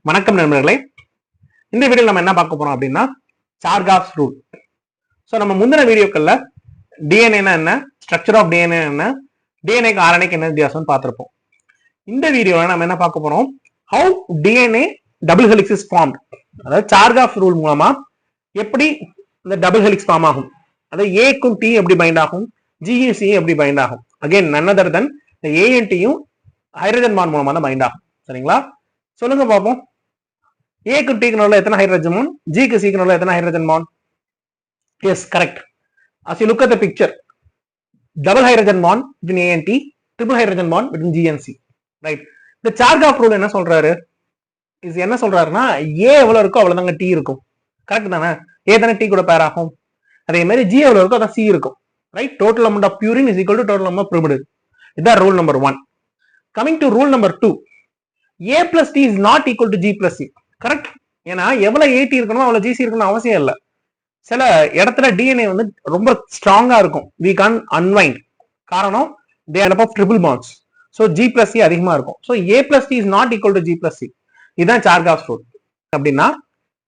வணக்கம் நண்பர்களே. இந்த வீடியோல நம்ம என்ன பார்க்க போறோம் அப்படின்னா சார்காஃப்ஸ் ரூல். ஸோ நம்ம முந்தின வீடியோக்கள்ல டிஎன்ஏனா என்ன, ஸ்ட்ரக்சர் ஆஃப் டிஎன்ஏ என்ன, டிஎன்ஏக்கு ஆர்என்ஏக்கு என்ன வித்தியாசம்னு பார்த்திருப்போம். இந்த வீடியோல நம்ம என்ன பார்க்க போறோம், how DNA double helix is formed. அதாவது சார்காஃப்ஸ் ரூல் மூலமா எப்படி இந்த டபுள் ஹெலிக்ஸ் ஃபார்ம் ஆகும், அதாவது ஏக்கும் டி எப்படி பைண்ட் ஆகும், ஜிஇசி எப்படி பைண்ட் ஆகும். அகைன் none other than இந்த ஏஎன்டியும் ஹைட்ரஜன் பாண்ட் மூலமா தான் பைண்ட் ஆகும். சரிங்களா? சொல்லுங்க பார்ப்போம். ஏக்கு டிக்கு நடுவில் எத்தனை ஹைட்ரஜன் பாண்ட், ஜிக்கு சிக்கு நடுவில் எத்தனை hydrogen bond? Yes, correct. as you look at the picture, double hydrogen bond between A and T, triple hydrogen bond between G and C. Right. இந்த சார்காஃப் ரூல் என்ன சொல்றாரு, இது என்ன சொல்றாருன்னா ஏ எவ்வளவு இருக்கோ அவ்வளவுதாங்க டி இருக்கும். கரெக்ட் தானே? ஏ தானே டி கூட பேர் ஆகும். அதே மாதிரி ஜி எவ்வளவு இருக்கோ அதான் சி இருக்கும். Right. Total amount of purine is equal to total amount of pyrimidine. இதுதான் rule number 1. Coming to rule number 2, A plus T is not equal to G plus C. Correct. ஏன்னா எவ்வளவு ஏடி இருக்கணும் அவ்வளவு GC இருக்கணும் அவசியம் இல்லை. சில இடத்துல டிஎன்ஏ வந்து ரொம்ப ஸ்ட்ராங்கா இருக்கும், we can't unwind. காரணம் they are above triple bonds, so G plus C அதிகமா இருக்கும். so A plus T is not equal to G plus C. இதுதான் சார்காஃப்ஸ் ரூல். அப்படின்னா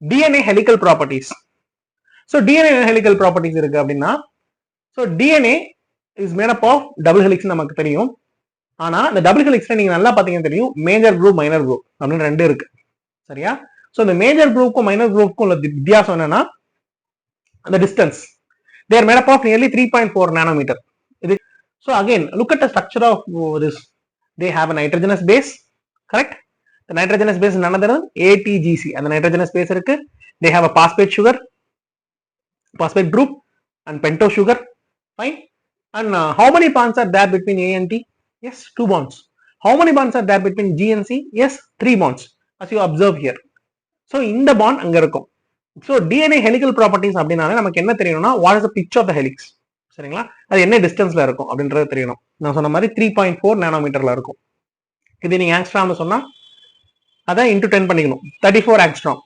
DNA helical properties. so DNA helical properties இருக்கு அப்படின்னா, so DNA is made up of double helix நமக்கு தெரியும். ஆனா இந்த டபுள் ஹெலிக்ஸ்ல நீங்க நல்லா பாத்தீங்கன்னா தெரியும், மேஜர் குரூப் மைனர் குரூப் அப்படின்னு ரெண்டு இருக்கு. சரியா? சோ இந்த மேஜர் குரூப்புக்கும் மைனர் குரூப்புக்கும் உள்ள வித்தியாசம் என்னன்னா the distance. They are made up of nearly 3.4 nanometer. So again, look at the structure of this. They have a nitrogenous base, correct? The nitrogenous base is none other than ATGC. And the nitrogenous base irukku. They have a phosphate sugar, phosphate group, and pentose sugar. Fine. And how many bonds are there between A and T? Yes, 2 bonds. How many bonds are there between G and C? Yes, 3 bonds, as you observe here. So in the bond anga irukum. So DNA helical properties அப்படின்னாலே நமக்கு என்ன தெரியணும்னா, what is the pitch of the helix. சரிங்களா? அது என்ன டிஸ்டன்ஸ்ல இருக்கும் அப்படின்றது தெரியணும். நான் சொன்ன மாதிரி 3.4 நானோமீட்டர்ல இருக்கும். இது நீங்க ஆங்ஸ்ட்ராம்னு சொன்னா அதான் இன்டூ 10 பண்ணிக்கணும், 34 ஆங்ஸ்ட்ராம்.